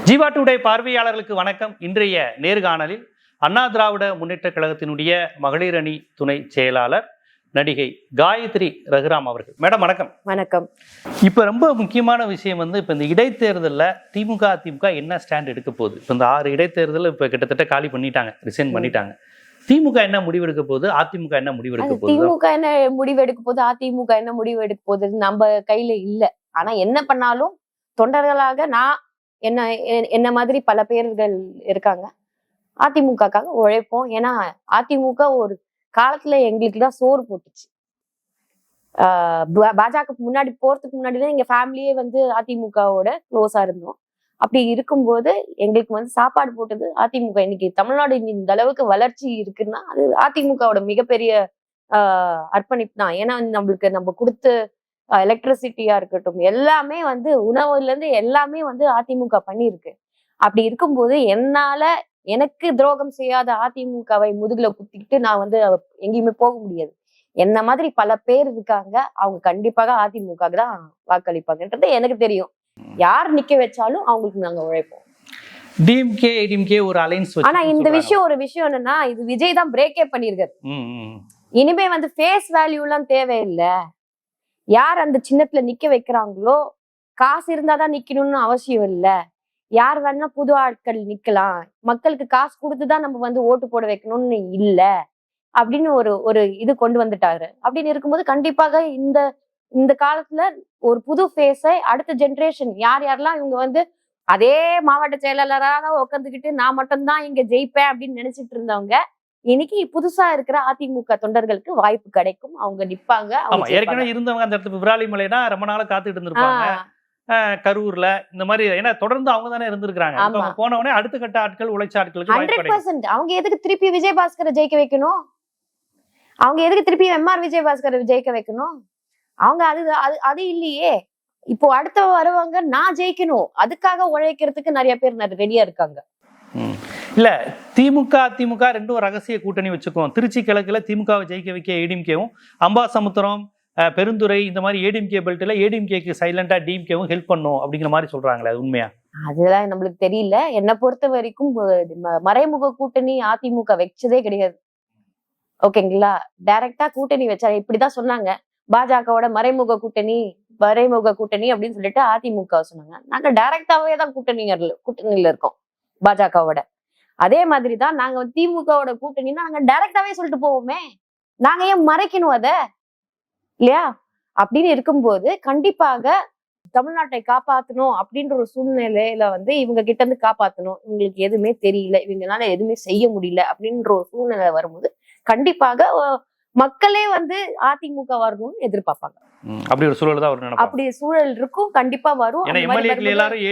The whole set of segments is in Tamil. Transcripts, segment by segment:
ஜீவா டுடே பார்வையாளர்களுக்கு வணக்கம். இன்றைய நேர்காணலில் அண்ணா திராவிட முன்னேற்ற கழகத்தினுடைய மகளிர் அணி துணை செயலாளர் நடிகை காயத்ரி ரகுராம் அவர்கள். மேடம் வணக்கம். வணக்கம். இப்ப ரொம்ப முக்கியமான விஷயம் இப்ப இந்த இடைத்தேர்தலில் திமுக அதிமுக என்ன ஸ்டாண்ட் எடுக்க போகுது? இப்ப இந்த 6 இடைத்தேர்தல் இப்ப கிட்டத்தட்ட காலி பண்ணிட்டாங்க, ரிசைன் பண்ணிட்டாங்க. திமுக என்ன முடிவெடுக்க போகுது, அதிமுக என்ன முடிவெடுக்க போகுது? திமுக என்ன முடிவெடுக்க போகுது, அதிமுக என்ன முடிவெடுக்க போகுது நம்ம கையில இல்ல. ஆனா என்ன பண்ணாலும் தொண்டர்களாக நான் என்ன மாதிரி பல பேர்கள் இருக்காங்க, அதிமுகக்காக உழைப்போம். ஏன்னா அதிமுக ஒரு காலத்துல எங்களுக்கு தான் சோறு போட்டுச்சு. பாஜக முன்னாடி போறதுக்கு முன்னாடிதான் எங்க ஃபேமிலியே அதிமுகவோட க்ளோஸா இருந்தோம். அப்படி இருக்கும்போது எங்களுக்கு சாப்பாடு போட்டது அதிமுக. இன்னைக்கு தமிழ்நாடு இந்த அளவுக்கு வளர்ச்சி இருக்குன்னா அது அதிமுகவோட மிகப்பெரிய அர்ப்பணிப்பு தான். ஏன்னா நம்ம கொடுத்த எலக்ட்ரிசிட்டியா இருக்கட்டும், எல்லாமே உணவுல இருந்து எல்லாமே அதிமுக பண்ணியிருக்கு. அப்படி இருக்கும்போது எனக்கு துரோகம் செய்யாத அதிமுகவை முதுகுல குத்திக்கிட்டு நான் எங்கேயுமே போக முடியாது. என்ன மாதிரி பல பேர் இருக்காங்க, அவங்க கண்டிப்பாக அதிமுக தான் வாக்களிப்பாங்கன்றது எனக்கு தெரியும். யார் நிக்க வச்சாலும் அவங்களுக்கு நாங்க உழைப்போம். டிஎம்கே ஏடிஎம்கே ஒரு அலைன்ஸ். ஆனா இந்த ஒரு விஷயம் என்னன்னா, இது விஜய் தான் பிரேக்கே பண்ணிருக்காரு. இனிமே ஃபேஸ் வேல்யூ எல்லாம் தேவையில்லை. யார் அந்த சின்னத்துல நிக்க வைக்கிறாங்களோ, காசு இருந்தாதான் நிக்கணும்னு அவசியம் இல்ல. யார் வேணா புது ஆட்கள் நிக்கலாம், மக்களுக்கு காசு கொடுத்துதான் நம்ம ஓட்டு போட வைக்கணும்னு இல்ல அப்படின்னு ஒரு இது கொண்டு வந்துட்டாரு. அப்படின்னு இருக்கும்போது கண்டிப்பாக இந்த காலத்துல ஒரு புது ஃபேஸை அடுத்த ஜெனரேஷன் யாரெல்லாம் இவங்க அதே மாவட்ட செயலாளராக உட்காந்துக்கிட்டு நான் மட்டும்தான் இங்க ஜெயிப்பேன் அப்படின்னு நினைச்சிட்டு இருந்தவங்க இன்னைக்கு புதுசா இருக்கிற அதிமுக தொண்டர்களுக்கு வாய்ப்பு கிடைக்கும். அவங்க நிப்பாங்க. ஏற்கனவே இருந்தவங்க அந்த இடத்துல விராலிமலைனா ரொம்ப நாளா காத்துட்டு இருந்திருப்பாங்க. கரூர்ல இந்த மாதிரி ஏன்னா தொடர்ந்து அவங்க தானே இருந்திருக்காங்க. போனவனே அடுத்த கட்ட ஆட்கள் உழைச்ச ஆட்களுக்கு 100%. அவங்க எதுக்கு திருப்பி விஜயபாஸ்கரை ஜெயிக்க வைக்கணும்? அவங்க எதுக்கு திருப்பி எம்ஆர் விஜயபாஸ்கரை ஜெயிக்க வைக்கணும்? அவங்க அது இல்லையே. இப்போ அடுத்த வருவாங்க, நான் ஜெயிக்கணும், அதுக்காக உழைக்கிறதுக்கு நிறைய பேர் ரெடியா இருக்காங்க. இல்ல திமுக அதிமுக ரெண்டும் ரகசிய கூட்டணி வச்சுக்கோம். திருச்சி கிழக்குல திமுகவை ஜெயிக்க வைக்க ஏடிஎம்கேவும், அம்பாசமுத்திரம் பெருந்துறை இந்த மாதிரி ஏடிஎம்கே பெல்ட்ல ஏடிஎம்கேக்கு சைலண்டா டிஎம்கேவும் ஹெல்ப் பண்ணும் அப்படிங்கிற மாதிரி சொல்றாங்களே, அது உண்மையா? அதெல்லாம் நம்மளுக்கு தெரியல. என்னை பொறுத்த வரைக்கும் மறைமுக கூட்டணி அதிமுக வச்சதே கிடையாது. ஓகேங்களா? டைரக்டா கூட்டணி வச்சா இப்படிதான் சொன்னாங்க, பாஜகவோட மறைமுக கூட்டணி அப்படின்னு சொல்லிட்டு அதிமுக சொன்னாங்க. நாங்க டைரக்டாவே தான் கூட்டணியில இருக்கோம் பாஜகவோட. அதே மாதிரிதான் நாங்க திமுகவோட கூட்டணின்னா நாங்க டைரக்டாவே சொல்லிட்டு போவோமே. நாங்க ஏன் மறைக்கணும் அத இல்லையா? அப்படின்னு இருக்கும்போது கண்டிப்பாக தமிழ்நாட்டை காப்பாற்றணும் அப்படின்ற ஒரு சூழ்நிலையில இவங்க கிட்ட இருந்து காப்பாற்றணும். இவங்களுக்கு எதுவுமே தெரியல, இவங்களால எதுவுமே செய்ய முடியல அப்படின்ற ஒரு சூழ்நிலை வரும்போது கண்டிப்பாக மக்களே அதிமுக வரணும்னு எதிர்பார்ப்பாங்க. அப்படி ஒரு சூழல் தான் அப்படி சூழல் இருக்கும், கண்டிப்பா வரும். எல்லாரும்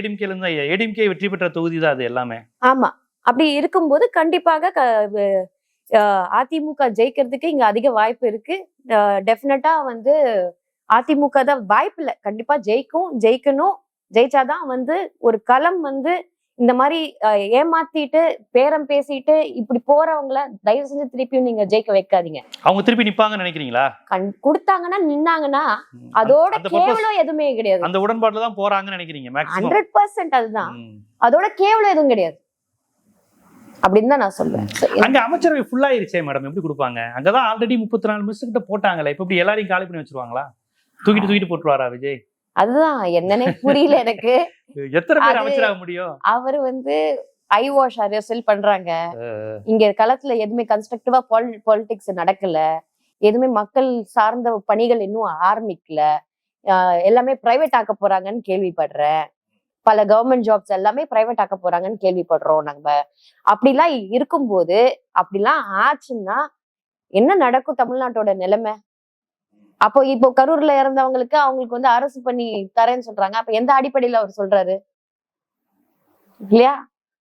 ஏடிஎம்கே வெற்றி பெற்ற தொகுதி தான் அது எல்லாமே. ஆமா, அப்படி இருக்கும்போது கண்டிப்பாக அதிமுக ஜெயிக்கிறதுக்கு இங்க அதிக வாய்ப்பு இருக்கு. டெஃபினட்டா அதிமுக தான் வாய்ப்பு இல்லை, கண்டிப்பா ஜெயிக்கணும். ஜெயிச்சாதான் ஒரு களம் இந்த மாதிரி ஏமாத்திட்டு பேரம் பேசிட்டு இப்படி போறவங்கள தயவு செஞ்சு திருப்பியும் நீங்க ஜெயிக்க வைக்காதீங்க. அவங்க திருப்பி நிப்பாங்கன்னு நினைக்கிறீங்களா? கொடுத்தாங்கன்னா நின்னாங்கன்னா அதோட கேவலம் எதுவுமே கிடையாது. அந்த உடன்பாட்டுல தான் போறாங்கன்னு நினைக்கிறீங்க? 100% அதுதான். அதோட கேவலம் எதுவும் கிடையாது அப்படின்னு தான் நான் சொல்றேன். அங்க அமைச்சரவை ஃபுல்லா ஆயிருச்சே மேடம், எப்படி கொடுப்பாங்க? அங்கதான் ஆல்ரெடி 34 மினிஸ்டர் கிட்ட போட்டாங்களே, இப்ப இப்படி எல்லாரையும் காலி பண்ணி வச்சிருவாங்களா? தூக்கிட்டு போட்டுருவாரா விஜய்? அதுதான் என்னன்னே புரியல எனக்கு. எத்தனை பேர் அமைச்சராக முடியும்? அவரு ஐ வாஷ் அரசியல் பண்றாங்க. இங்க களத்துல எதுவுமே கன்ஸ்ட்ரக்டிவா பாலிடிக்ஸ் நடக்கல, எதுவுமே மக்கள் சார்ந்த பணிகள் இன்னும் ஆரம்பிக்கல, எல்லாமே பிரைவேட் ஆக்க போறாங்கன்னு கேள்விப்படுறேன். பல கவர்மெண்ட் ஜாப்ஸ் எல்லாமே பிரைவேட் ஆக்க போறாங்கன்னு கேள்விப்படுறோம் நம்ம. அப்படிலாம் இருக்கும்போது அப்படிலாம் ஆச்சுன்னா என்ன நடக்கும் தமிழ்நாட்டோட நிலைமை? அப்போ இப்போ கரூர்ல இறந்தவங்களுக்கு அவங்களுக்கு அரசு பண்ணி தரேன்னு சொல்றாங்க. அப்ப எந்த அடிப்படையில அவர் சொல்றாரு இல்லையா?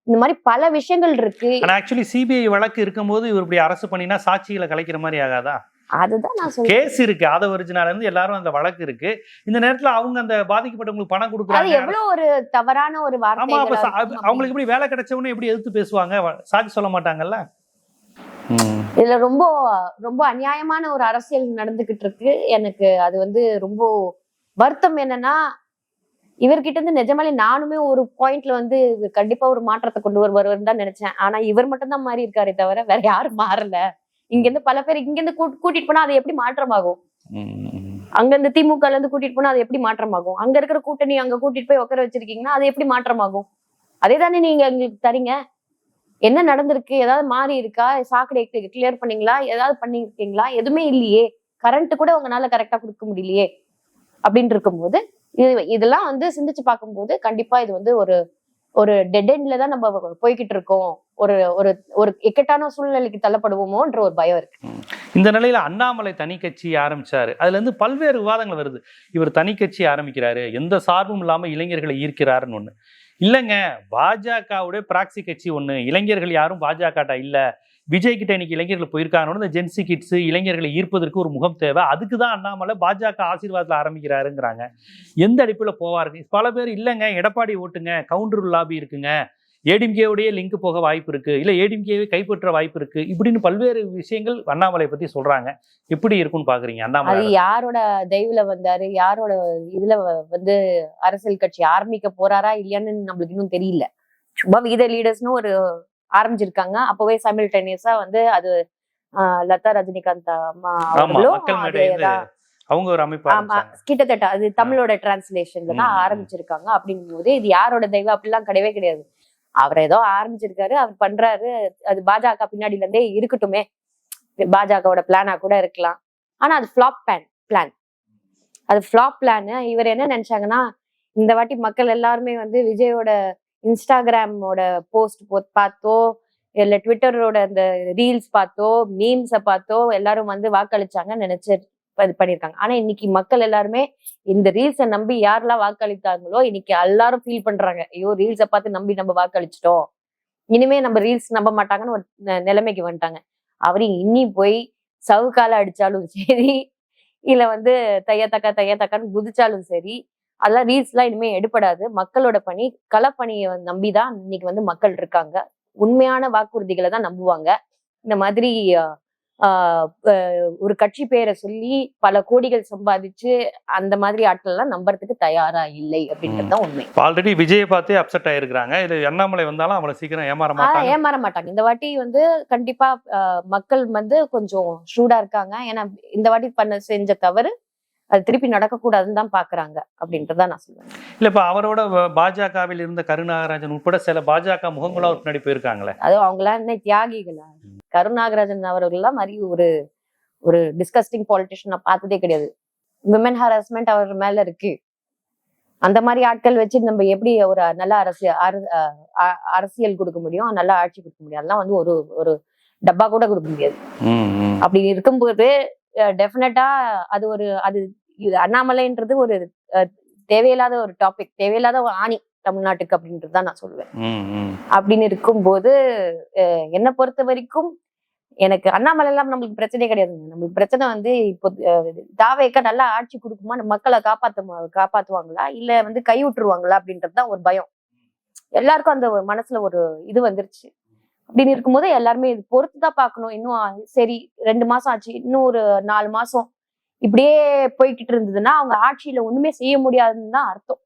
இந்த மாதிரி பல விஷயங்கள் இருக்கு. ஆக்சுவலி சிபிஐ வழக்கு இருக்கும்போது இவர் இப்படி அரசு பண்ணினா சாட்சிகளை கலைக்கிற மாதிரி ஆகாதா? அதுதான் நான் சொல்றேன். கேஸ் இருக்கு, ஆதவர்ஜினால இருந்து எல்லாரும் அந்த வழக்கு இருக்கு. இந்த நேரத்துல அவங்க அந்த பாதிக்கப்பட்டவங்களுக்கு பணம் கொடுக்குறாங்க. எவ்வளவு ஒரு தவறான ஒரு வார்த்தை. அவங்களுக்கு எப்படி வேலை கிடைச்சவனே எப்படி எதிர்த்து பேசுவாங்க? சாட்சி சொல்ல மாட்டாங்கல்ல. இதுல ரொம்ப ரொம்ப அநியாயமான ஒரு அரசியல் நடந்துகிட்டு இருக்கு. எனக்கு அது ரொம்ப வருத்தம். என்னன்னா இவர்கிட்ட இருந்து நிஜமாலே நானுமே ஒரு பாயிண்ட்ல வந்து இவர் கண்டிப்பா ஒரு மாற்றத்தை கொண்டு வருவாருன்னு தான் நினைச்சேன். ஆனா இவர் மட்டும் தான் மாறி இருக்காரே தவிர வேற யாரும் மாறல. இங்க இருந்து பல பேர் இங்க இருந்து கூட்டிட்டு போனா அது எப்படி மாற்றமாகும்? அங்க இருந்து திமுகல இருந்து கூட்டிட்டு போனா அது எப்படி மாற்றமாகும்? அங்க இருக்கிற கூட்டணி அங்க கூட்டிட்டு போய் உட்கார வச்சிருக்கீங்கன்னா அது எப்படி மாற்றமாகும்? அதே தானே நீங்க எங்களுக்கு தரீங்க. என்ன நடந்திருக்கு? ஏதாவது மாறி இருக்கா? சாக்கடை கிளியர் பண்ணீங்களா? ஏதாவது பண்ணிருக்கீங்களா? எதுவுமே இல்லையே. கரண்ட் கூட உங்களால கரெக்டா கொடுக்க முடியலையே அப்படின்னு இருக்கும்போது இதெல்லாம் வந்து சிந்திச்சு பார்க்கும்போது கண்டிப்பா இது வந்து ஒரு ஒரு டெட் எண்ட்ல தான் நம்ம போய்கிட்டு இருக்கோம். ஒரு ஒரு ஒரு இக்கட்டான சூழ்நிலைக்கு தள்ளப்படுவோமோன்ற ஒரு பயம் இருக்கு. இந்த நிலையில அண்ணாமலை தனி கட்சி ஆரம்பிச்சாரு. அதுல இருந்து பல்வேறு விவாதங்கள் வருது. இவர் தனி கட்சி ஆரம்பிக்கிறாரு, எந்த சார்பும் இல்லாம இளைஞர்களை ஈர்க்கிறாருன்னு ஒண்ணு. இல்லைங்க, பாஜகவுடைய பிராக்சி கட்சி ஒண்ணு, இளைஞர்கள் யாரும் பாஜக இல்ல, விஜய் கிட்ட இன்னைக்கு இளைஞர்கள் போயிருக்காங்க, இந்த ஜென்சி கிட்ஸ் இளைஞர்களை ஈர்ப்பதற்கு ஒரு முகம் தேவை, அதுக்கு தான் அண்ணாமலை பாஜக ஆசீர்வாதத்தில் ஆரம்பிக்கிறாருங்கிறாங்க. எந்த அடிப்பில் போவாருங்க? பல பேர் இல்லைங்க, எடப்பாடி ஓட்டுங்க, கவுண்டர் லாபி இருக்குங்க, ஏடிஎம்கேவுடைய லிங்க் போக வாய்ப்பு இருக்கு, இல்ல ஏடிஎம்கேவை கைப்பற்ற வாய்ப்பு இருக்கு, இப்படின்னு பல்வேறு விஷயங்கள் அண்ணாமலை பத்தி சொல்றாங்க. எப்படி இருக்கும்னு பாக்குறீங்க அண்ணாமலை? அது யாரோட தெய்வுல வந்தாரு, யாரோட இதுல வந்து அரசியல் கட்சி ஆரம்பிக்க போறாரா இல்லையான்னு நம்மளுக்கு இன்னும் தெரியல. சும்மா வித லீடர்ஸ்னு ஒரு ஆரம்பிச்சிருக்காங்க. அப்பவே சைமல்டேனியஸா வந்து அது லதா ரஜினிகாந்த் அம்மா அவங்க ஒரு அமைப்பு கிட்டத்தட்ட அது தமிழோட டிரான்ஸ்லேஷன்ல தான் ஆரம்பிச்சிருக்காங்க. அப்படிங்கும் போது இது யாரோட தெய்வம் அப்படிலாம் கிடையவே கிடையாது. அவர் ஏதோ ஆரம்பிச்சிருக்காரு, அவர் பண்றாரு, அது பாஜக பின்னாடில இருந்தே இருக்கட்டுமே, பாஜகவோட பிளானா கூட இருக்கலாம். ஆனா அது ஃபிளாப் பிளான். அது ஃபிளாப் பிளான். இவர் என்ன நினைச்சாங்கன்னா, இந்த வாட்டி மக்கள் எல்லாருமே வந்து விஜயோட இன்ஸ்டாகிராமோட போஸ்ட் பார்த்தோ இல்ல ட்விட்டரோட அந்த ரீல்ஸ் பார்த்தோ மீம்ஸை பார்த்தோ எல்லாரும் வந்து வாக்களிச்சாங்கன்னு நினைச்சு இது பண்ணிருக்காங்க. ஆனா இன்னைக்கு மக்கள் எல்லாருமே இந்த ரீல்ஸை நம்பி யாரெல்லாம் வாக்களித்தாங்களோ இன்னைக்கு எல்லாரும் ஃபீல் பண்றாங்க, ஐயோ ரீல்ஸை பார்த்து நம்பி நம்ம வாக்களிச்சிட்டோம், இனிமே நம்ம ரீல்ஸ் நம்ப மாட்டாங்கன்னு ஒரு நிலைமைக்கு வந்துட்டாங்க. அவரு இன்னி போய் சவுக்கால அடிச்சாலும் சரி, இல்ல வந்து தையத்தக்கான்னு குதிச்சாலும் சரி, அதெல்லாம் ரீல்ஸ் எல்லாம் இனிமே எடுபடாது. மக்களோட பணி, களப்பணியை நம்பிதான் இன்னைக்கு வந்து மக்கள் இருக்காங்க. உண்மையான வாக்குறுதிகளை தான் நம்புவாங்க. இந்த மாதிரி ஒரு கட்சி பேரை சொல்லி பல கோடிகள் சம்பாதிச்சு அந்த மாதிரி ஆட்கள் எல்லாம் நம்புறதுக்கு தயாரா இல்லை அப்படின்றதுதான் உண்மை. ஆல்ரெடி விஜயை பார்த்தே அப்செட் ஆயிருக்காங்க. இது அண்ணாமலை வந்தாலும் அவளை சீக்கிரம் ஏமாற மாட்டாங்க. இந்த வாட்டி வந்து கண்டிப்பா மக்கள் வந்து கொஞ்சம் ஷூடா இருக்காங்க. ஏன்னா இந்த வாட்டி செஞ்ச தவறு அது திருப்பி நடக்கக்கூடாதுன்னு தான் பாக்குறாங்க அப்படின்றதான் நான் சொல்லுவேன். இல்ல இப்ப அவரோட பாஜகவில் இருந்த கருநாகராஜன் உட்பட சில பாஜக முகங்களா பின்னாடி போயிருக்காங்களே, அது அவங்களாம் என்ன தியாகிகளா? கருநாகராஜன் அவர்கள்லாம் மாதிரி ஒரு ஒரு டிஸ்கஸ்டிங் பாலிட்டிஷியன் நான் பார்த்ததே கிடையாது. விமன் ஹராஸ்மெண்ட் அவர் மேல இருக்கு. அந்த மாதிரி ஆட்கள் வச்சு நம்ம எப்படி ஒரு நல்ல அரசியல் கொடுக்க முடியும், நல்ல ஆட்சி கொடுக்க முடியும்? அதெல்லாம் வந்து ஒரு ஒரு டப்பா கூட கொடுக்க முடியாது. அப்படி இருக்கும்போது டெஃபினட்டா அது அண்ணாமலைன்றது ஒரு தேவையில்லாத ஒரு டாபிக், தேவையில்லாத ஒரு ஆணி தமிழ்நாட்டுக்கு அப்படின்றதுதான் நான் சொல்லுவேன். அப்படின்னு இருக்கும்போது என்னை பொறுத்த வரைக்கும் எனக்கு அண்ணாமலை எல்லாம் நம்மளுக்கு பிரச்சனையே கிடையாதுங்க. நம்மளுக்கு பிரச்சனை வந்து இப்போ தாவேக்க நல்லா ஆட்சி கொடுக்குமா, மக்களை காப்பாத்துவாங்களா இல்ல வந்து கை விட்டுருவாங்களா அப்படின்றதுதான் ஒரு பயம். எல்லாருக்கும் அந்த மனசுல ஒரு இது வந்துருச்சு. அப்படின்னு இருக்கும்போது எல்லாருமே இது பொறுத்துதான் பார்க்கணும். இன்னும் சரி 2 மாசம் ஆச்சு, இன்னும் ஒரு 4 மாசம் இப்படியே போய்கிட்டு இருந்ததுன்னா அவங்க ஆட்சியில ஒண்ணுமே செய்ய முடியாதுன்னு தான் அர்த்தம்.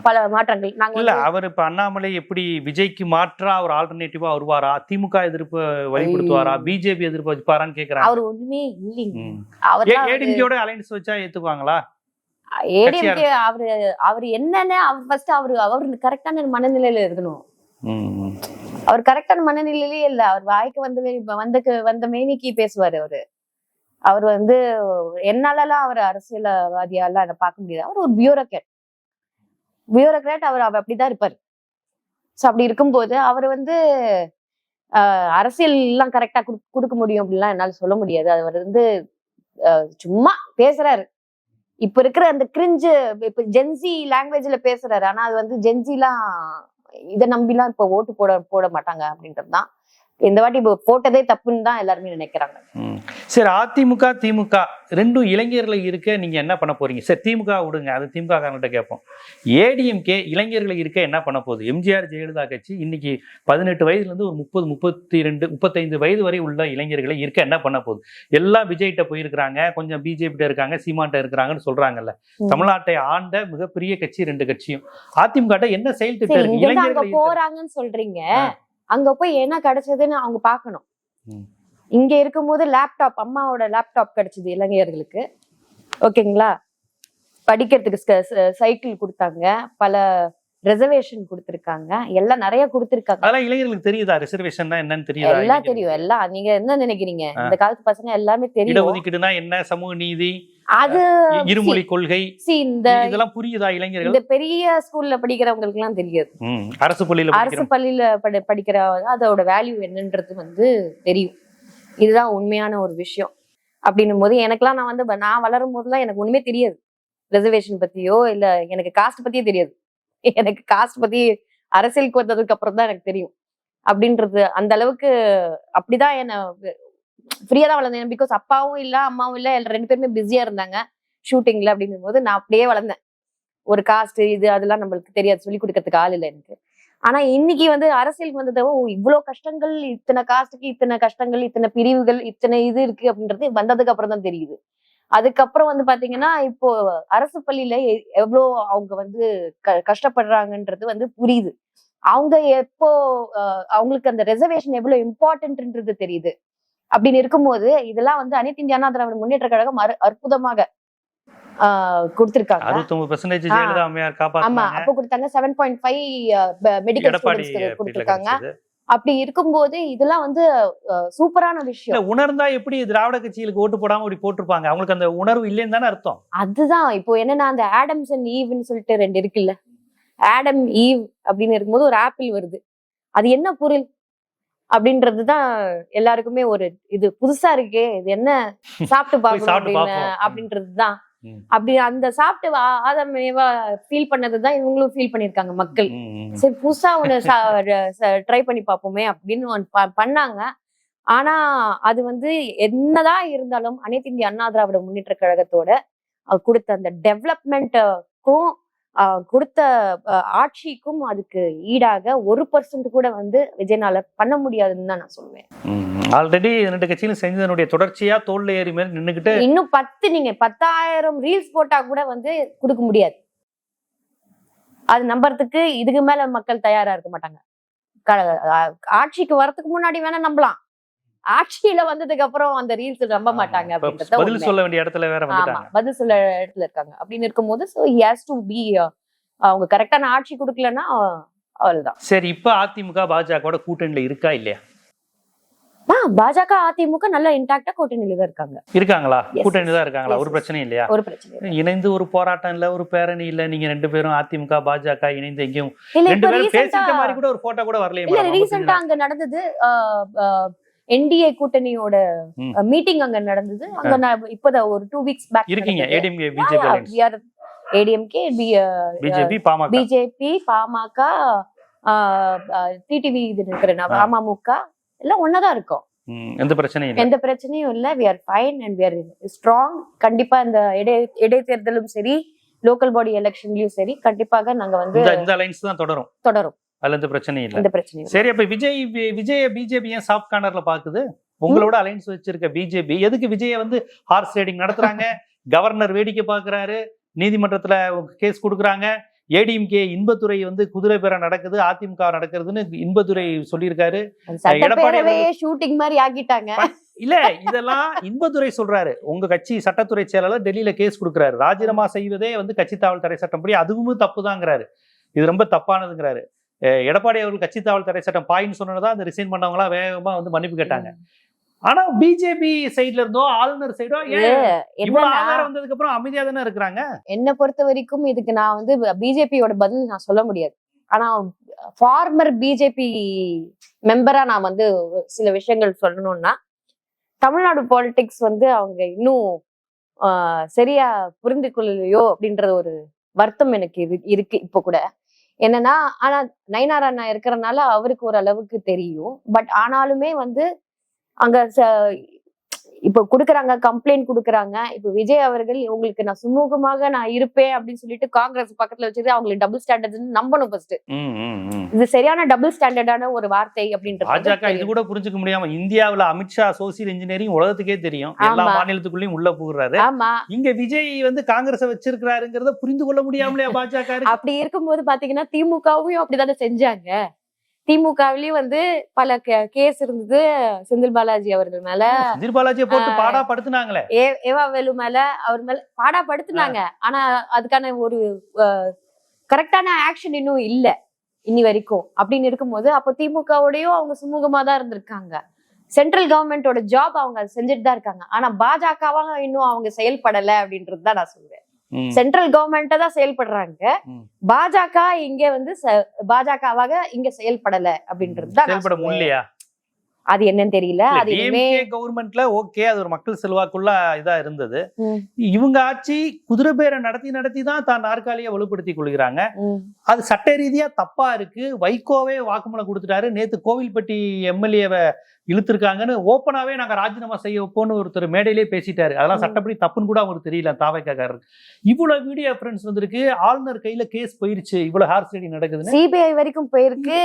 பல மாற்றங்கள் நாங்க அவர் இப்ப அண்ணாமலை எப்படி விஜய்க்கு மாற்றா ஒரு ஆல்டர்னேட்டிவா வருவாரா, திமுக எதிர்ப்பு வழிபடுத்துவாரா, பிஜேபி எதிர்ப்பு வச்சுப்பாரான்னு கேக்குறாங்க. அவர் ஒண்ணுமே இல்லைங்க. ஏடிஎம்கேயோட அலைன்ஸ் வச்சா ஏத்துக்குவாங்களா? ஏடிஎம்கே அவரு என்னன்னு அவர் கரெக்டான மனநிலையில இருக்கணும். அவர் கரெக்டான மனநிலையிலேயே இல்ல. அவர் வாய்க்கு வந்த மேனிக்கு பேசுவாரு. அவர் வந்து என்னாலலாம் அவர் அரசியல்வாதியாலாம் அதை பார்க்க முடியாது. அவர் ஒரு பியூரோக்ராட். அவர் அப்படிதான் இருப்பாரு. சோ அப்படி இருக்கும்போது அவர் வந்து அரசியல் எல்லாம் கரெக்டா கொடுக்க முடியும் அப்படின்லாம் என்னால சொல்ல முடியாது. அவர் வந்து சும்மா பேசுறாரு. இப்ப இருக்கிற அந்த கிரிஞ்சு இப்ப ஜென்சி லாங்குவேஜ்ல பேசுறாரு. ஆனா அது வந்து ஜென்சிலாம் இதை நம்பிலாம் இப்ப ஓட்டு போட மாட்டாங்க அப்படின்றதுதான் இந்த வாட்டி போட்டதே தப்புன்னு தான் எல்லாருமே நினைக்கிறாங்க. சரி, அதிமுக திமுக ரெண்டும் இளைஞர்களை இருக்க நீங்க என்ன பண்ண போறீங்க? சரி, திமுக விடுங்க, அது திமுக காரங்கிட்ட கேட்போம். ஏடிஎம்கே இளைஞர்களை இருக்க என்ன பண்ண போகுது? எம்ஜிஆர் ஜெயலலிதா கட்சி இன்னைக்கு 18 வயதுல இருந்து ஒரு 30, 32, 35 வயது வரை உள்ள இளைஞர்களை இருக்க என்ன பண்ண போகுது? எல்லாம் விஜய்கிட்ட போயிருக்கிறாங்க, கொஞ்சம் பிஜேபி இருக்காங்க, சீமான்ட்ட இருக்கிறாங்கன்னு சொல்றாங்கல்ல. தமிழ்நாட்டை ஆண்ட மிகப்பெரிய கட்சி 2 கட்சியும். அதிமுக என்ன செயல் திட்டம் இருக்கு? இளைஞர்கள் போறாங்கன்னு சொல்றீங்க, அங்க போய் என்ன கிடைச்சதுன்னு அவங்க பாக்கணும். இங்க இருக்கும்போது லேப்டாப், அம்மாவோட லேப்டாப் கிடைச்சது இளைஞர்களுக்கு, ஓகேங்களா? படிக்கிறதுக்கு சைக்கிள் கொடுத்தாங்க, பல ரிசர்வேஷன் கொடுத்திருக்காங்க, எல்லாம் நிறைய கொடுத்திருக்காங்க. அதெல்லாம் இளைஞர்களுக்கு தெரியுதா? ரிசர்வேஷன்னா என்னன்னு தெரியுதா? எல்லாம் தெரியும். எல்லாம் நீங்க என்ன நினைக்கிறீங்க? இந்த காலத்து பசங்க எல்லாமே தெரியும். இடஒதுக்கீடுனா என்ன, சமூக நீதி, அது இருமொழி கொள்கை, இந்த இதெல்லாம் புரியுதா இளைஞர்கள்? இந்த பெரிய ஸ்கூல்ல படிக்கிறவங்களுக்கு எல்லாம் தெரியாது. அரசு பள்ளியில படிக்கிற அதோட வேல்யூ என்னன்றது தெரியும். இதுதான் உண்மையான ஒரு விஷயம். அப்படின்னும் போது எனக்கெல்லாம் நான் வளரும் போதுலாம் எனக்கு ஒண்ணுமே தெரியாது. ரிசர்வேஷன் பத்தியோ இல்ல எனக்கு காஸ்ட் பத்தியே தெரியாது. எனக்கு காஸ்ட் பத்தி அரசியலுக்கு வந்ததுக்கு அப்புறம் தான் எனக்கு தெரியும். அப்படின்றது அந்த அளவுக்கு அப்படிதான் என்ன ஃப்ரீயா தான் வளர்ந்தேன். பிகாஸ் அப்பாவும் இல்ல அம்மாவும் இல்ல, 2 பேருமே பிஸியா இருந்தாங்க ஷூட்டிங்ல. அப்படின்னும் போது நான் அப்படியே வளர்ந்தேன். ஒரு காஸ்ட் இது அதெல்லாம் நம்மளுக்கு தெரியாது, சொல்லி கொடுக்கறதுக்கு ஆள் இல்லை எனக்கு. ஆனா இன்னைக்கு அரசியலுக்கு வந்தது இவ்வளவு கஷ்டங்கள், இத்தனை காஸ்டுக்கு இத்தனை கஷ்டங்கள், இத்தனை பிரிவுகள், இத்தனை இது இருக்கு அப்படின்றது வந்ததுக்கு அப்புறம் தான் தெரியுது. அதுக்கப்புறம் பாத்தீங்கன்னா இப்போ அரசு பள்ளியில எவ்வளோ அவங்க கஷ்டப்படுறாங்கன்றது புரியுது. அவங்க எப்போ அவங்களுக்கு அந்த ரிசர்வேஷன் எவ்வளவு இம்பார்ட்டன்ட்ன்றது தெரியுது. அப்படின்னு இருக்கும்போது இதெல்லாம் அனைத்து இந்திய அண்ணா திராவிட முன்னேற்ற கழகம் அற்புதமாக கொடுத்திருக்காங்க. 69% ஜெயலலிதா அம்மையார் காப்பாத்துனாங்க. ஆமா, அப்ப கொடுத்தாங்க. 7.5 மெடிக்கல் ஸ்டூடண்ட்ஸ்க்கு கொடுத்திருக்காங்க. அப்படி இருக்கும்போது இதெல்லாம் சூப்பரான விஷயம். உணர்ந்தா எப்படி திராவிட கட்சிகளுக்கு ஓட்டு போடாம இப்படி போட்டிருப்பாங்க? அவங்களுக்கு அந்த உணர்வு இல்லைன்னு தானே அர்த்தம். அதுதான் இப்போ என்னன்னா, அந்த ஆடம்ஸ் அண்ட் ஈவ்னு சொல்லிட்டு 2 இருக்குல்ல. ஆடம் ஈவ் அப்படின்னு இருக்கும்போது ஒரு ஆப்பிள் வருது, அது என்ன பொருள் அப்படின்றதுதான் எல்லாருக்குமே ஒரு இது புதுசா இருக்கே, இது என்ன சாப்பிட்டு பாக்கணும் அப்படின்றதுதான். அப்படி அந்த சாப்பிட்டு ஆதம் ஏவா ஃபீல் பண்ணதுதான் இவங்களும் ஃபீல் பண்ணிருக்காங்க மக்கள். சரி, புதுசா ஒண்ணு ட்ரை பண்ணி பார்ப்போமே அப்படின்னு பண்ணாங்க. ஆனா அது என்னதான் இருந்தாலும் அனைத்து இந்திய அண்ணா திராவிட முன்னேற்ற கழகத்தோட கொடுத்த அந்த டெவலப்மெண்ட்டுக்கும் கொடுத்த ஆட்சிக்கும் அதுக்கு ஈடாக 1% கூட விஜயனால பண்ண முடியாதுன்னு தான் நான் சொல்லுவேன். ஆல்ரெடி 2 கட்சியிலும் செஞ்சதனுடைய தொடர்ச்சியா தோல்ல ஏறி மேல நின்னுகிட்டு இன்னும் 10,000 ரீல்ஸ் போட்டா கூட கொடுக்க முடியாது. அது நம்புறதுக்கு இதுக்கு மேல மக்கள் தயாரா இருக்க மாட்டாங்க. ஆட்சிக்கு வரதுக்கு முன்னாடி வேணா நம்பலாம், ஆட்சியில வந்ததுக்கு அப்புறம் அந்த ரீல்ஸ் நம்ப மாட்டாங்க. பதில் சொல்ல வேண்டிய இடத்துல வேற வந்துட்டாங்க, பதில் சொல்ல இடத்துல இருக்காங்க. அப்படின்னு இருக்கும்போது அவங்க கரெக்டான ஆட்சி கொடுக்கலன்னா அவ்வளவுதான். சரி, இப்ப அதிமுக பாஜக கூட்டணியில இருக்கா இல்லையா? பாஜக அதிமுக நல்லா இன்டாக்டா கூட்டணியில தான் இருக்காங்களா? கூட்டணியில தான் இருக்காங்களா? ஒரு பிரச்சனையும் இல்லையா? ஒரு பிரச்சனை இணைந்து ஒரு போராட்டம் இல்ல, ஒரு பேரணி இல்ல, நீங்க 2 பேரும் அதிமுக பாஜக இணைந்து எங்கேயும் 2 பேரும் பேசிட்ட மாதிரி கூட ஒரு போட்டோ கூட வரலையே. ரீசெண்டா அங்க நடந்தது என்டிஏ கூட்டணியோட மீட்டிங் அங்க நடந்தது. அங்க இப்பதான் ஒரு 2 வீக்ஸ் பேக் இருக்கீங்க. ADMK BJP, ADMK BJP PMK, BJP PMK, TTV இது இருக்கிற அமமுக எல்லாம் ஒன்னதான் இருக்கும். எந்த பிரச்சனையும் இல்ல. we are fine and we are strong. கண்டிப்பா இந்த இடைத்தேர்தலும் சரி, லோக்கல் பாடி எலெக்ஷன்லயும் சரி, கண்டிப்பாக நாங்க இந்த அலைன்ஸ் தான் தொடரும். அதுல எந்த பிரச்சனையும் இல்ல. சரி, அப்ப விஜய பிஜேபி ஏன் சாஃப்ட் கார்னர்ல பாக்குது? உங்களோட அலைன்ஸ் வச்சிருக்க பிஜேபி எதுக்கு விஜய ஹார்ஸ் ரைடிங் நடத்துறாங்க? கவர்னர் வேடிக்கை பாக்குறாரு, நீதிமன்றத்துல கேஸ் கொடுக்குறாங்க. ஏடிஎம்கே இன்பதுரை குதிரை பேர நடக்குது, அதிமுக நடக்கிறதுன்னு இன்பதுரை சொல்லியிருக்காரு. ஷூட்டிங் மாதிரி ஆக்கிட்டாங்க. இல்ல, இதெல்லாம் இன்பதுரை சொல்றாரு. உங்க கட்சி சட்டத்துறை செயலாளர் டெல்லியில கேஸ் கொடுக்குறாரு. ராஜினாமா செய்வதே கட்சி தாவல் தடை சட்டம் படி அதுவும் தப்புதாங்கிறாரு. இது ரொம்ப தப்பானதுங்கிறாரு. எடப்பாடி அவர்கள் கட்சி தாவல் தடை சட்டம் பாயின்னு சொன்னதான் அந்த ரிசைன் பண்ணவங்களா வேகமா மன்னிப்பு கேட்டாங்க. ஆனா பிஜேபி சைட்ல இருந்தோ ஆளுநர் சைடோ இவ்வளவு ஆதாரம் வந்ததுக்கு அப்புறம் அமைதியா தானே இருக்கிறாங்க. என்ன பொறுத்த வரைக்கும் இதுக்கு நான் பிஜேபியோட பதில் நான் சொல்ல முடியாது. ஆனா ஃபார்மர் பிஜேபி மெம்பரா நான் சில விஷயங்கள் சொல்லணும்னா, தமிழ்நாடு பாலிடிக்ஸ் அவங்க இன்னும் சரியா புரிந்து கொள்ளலையோ அப்படின்ற ஒரு வருத்தம் எனக்கு இருக்கு. இப்ப கூட என்னன்னா ஆனா நயினார் அண்ணா இருக்கிறனால அவருக்கு ஒரு அளவுக்கு தெரியும். பட் ஆனாலுமே வந்து அங்க இப்ப குடுக்குறாங்க, கம்ப்ளைண்ட் குடுக்குறாங்க. இப்ப விஜய் அவர்கள் உங்களுக்கு நான் சுமூகமாக நான் இருப்பேன் அப்படின்னு சொல்லிட்டு காங்கிரஸ் பக்கத்துல வச்சது அவங்களுக்கு டபுள் ஸ்டாண்டர்ட் நம்பணும் ஃபர்ஸ்ட். இது சரியான டபுள் ஸ்டாண்டர்டான ஒரு வார்த்தை அப்படின்றது பாஜக இது கூட புரிஞ்சுக்க முடியாம இந்தியாவுல அமித்ஷா சோசியல் இன்ஜினியரிங் உலகத்துக்கே தெரியும், எல்லா மாநிலத்துக்குள்ளயும் உள்ள போகிறாரு. ஆமா, இங்க விஜய் வந்து காங்கிரஸ் வச்சிருக்கிறாருங்கிறத புரிந்து கொள்ள முடியாமலே பாஜக அப்படி இருக்கும்போது பாத்தீங்கன்னா திமுகவும் அப்படிதானே செஞ்சாங்க. திமுகவிலயும் வந்து பல கேஸ் இருந்தது செந்தில் பாலாஜி அவர்கள் மேல. செந்தில் பாலாஜியை போட்டு பாடா படுத்துனாங்களே, ஏவா வேலு மேல, அவர் மேல பாடா படுத்துனாங்க. ஆனா அதுக்கான ஒரு கரெக்டான ஆக்ஷன் இன்னும் இல்ல இன்னி வரைக்கும். அப்படின்னு இருக்கும்போது அப்ப திமுகவோடயும் அவங்க சுமூகமா தான் இருந்திருக்காங்க. சென்ட்ரல் கவர்மெண்டோட ஜாப் அவங்க செஞ்சுட்டு தான் இருக்காங்க. ஆனா பாஜகவா இன்னும் அவங்க செயல்படல அப்படின்றதுதான் நான் சொல்றேன். சென்ட்ரல் கவர்மெண்ட் தான் செயல்படுறாங்க, பாஜக இங்க வந்து பாஜகவாக இங்க செயல்படல அப்படின்றது அது என்னன்னு தெரியல. அது கவர்மெண்ட்ல ஓகே, அது ஒரு மக்கள் செல்வாக்குள்ள இதா இருந்தது. இவங்க ஆட்சி குதிரை பேரை நடத்தி தான் தான் நாற்காலியை வலுப்படுத்திக் கொள்கிறாங்க. அது சட்ட ரீதியா தப்பா இருக்கு. வைகோவே வாக்குமூலம் கொடுத்துட்டாரு. நேத்து கோவில்பட்டி எம்எல்ஏவை இழுத்திருக்காங்கன்னு ஓப்பனாவே நாங்க ராஜினாமா செய்ய வைப்போம்னு ஒருத்தர் மேடையிலே பேசிட்டாரு. அதெல்லாம் சட்டப்படி தப்புன்னு கூட அவங்களுக்கு தெரியல. தாவைக்காரர் இவ்வளவு வீடியோ எவிடன்ஸ் வந்திருக்கு. ஆளுநர் கையில கேஸ் போயிருச்சு. இவ்வளவு ஹார்ஸ் ரைடிங் நடக்குது. சிபிஐ வரைக்கும் போயிருக்கு,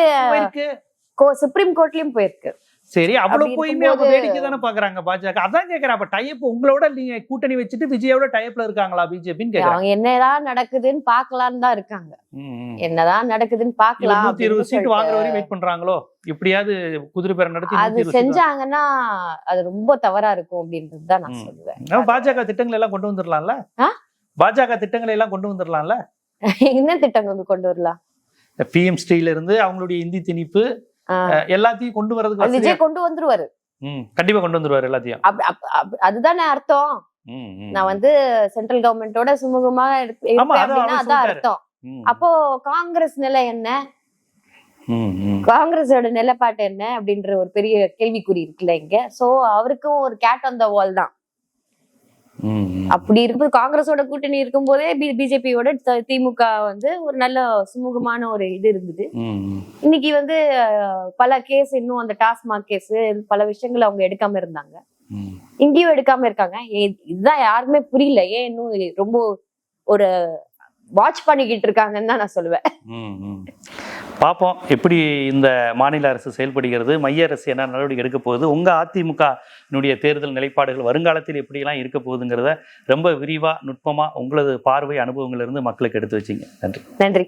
சுப்ரீம் கோர்ட்லயும் போயிருக்கு. சரி, அவ்வளவு போயுமே அவங்க வேடிக்கை தானே பாக்குறாங்க பாஜக. அதான் கேக்குறேன், அப்ப டைப் உங்களோட நீங்க கூட்டணி வச்சுட்டு விஜயோட டைப்ல இருக்காங்களா பிஜேபின்னு கேக்குறாங்க. என்னதான் நடக்குதுன்னு பாக்கலான்னு தான் இருக்காங்க. என்னதான் நடக்குதுன்னு பாக்கலாம். 120 சீட் வாங்குற வரையும் வெயிட் பண்றாங்களோ? இப்படியாவது குதிரை பேரை நடத்தி அது செஞ்சாங்கன்னா அது ரொம்ப தவறா இருக்கும் அப்படின்றதுதான் நான் சொல்லுவேன். பாஜக திட்டங்களை எல்லாம் கொண்டு வந்துடலாம்ல, பாஜக திட்டங்களை எல்லாம் கொண்டு வந்துடலாம்ல. என்ன திட்டங்கள் கொண்டு வரலாம்? பிஎம் ஸ்ரீல இருந்து அவங்களுடைய இந்தி திணிப்பு எல்லாத்தையும் கொண்டு வரதுக்கு விஜய் கொண்டு வந்துருவாரு. கண்டிப்பா கொண்டு வந்துருவாரு எல்லாத்தையும். அதுதானே அர்த்தம். நான் வந்து சென்ட்ரல் கவர்மெண்டோட சுமூகமா அதான் அர்த்தம். அப்போ காங்கிரஸ் நிலை என்ன, காங்கிரஸோட நிலைப்பாட்டு என்ன அப்படின்ற ஒரு பெரிய கேள்விக்குறி இருக்குல்ல இங்க. சோ அவருக்கும் ஒரு கேட் ஆன் த வால் தான். அப்படி இருக்கும்போது காங்கிரஸோட கூட்டணி இருக்கும் போதே பிஜேபியோட திமுக வந்து ஒரு நல்ல சுமூகமான ஒரு இது இருந்தது. இன்னைக்கு வந்து பல கேஸ், இன்னும் அந்த டாஸ்மாக் கேஸ், பல விஷயங்கள் அவங்க எடுக்காம இருந்தாங்க. இங்கேயும் எடுக்காம இருக்காங்க. இதுதான் யாருமே புரியல. ஏன் இன்னும் ரொம்ப ஒரு வாட்ச் பண்ணிக்கிட்டு இருக்காங்கன்னு தான் நான் சொல்லுவேன். பார்ப்போம் எப்படி இந்த மாநில அரசு செயல்படுகிறது, மைய அரசு என்ன நடவடிக்கை எடுக்க போகுது, உங்க அதிமுக தேர்தல் நிலைப்பாடுகள் வருங்காலத்தில் எப்படியெல்லாம் இருக்க போகுதுங்கிறத ரொம்ப விரிவா நுட்பமா உங்களது பார்வை அனுபவங்கள் இருந்து மக்களுக்கு எடுத்து வச்சிங்க. நன்றி. நன்றி.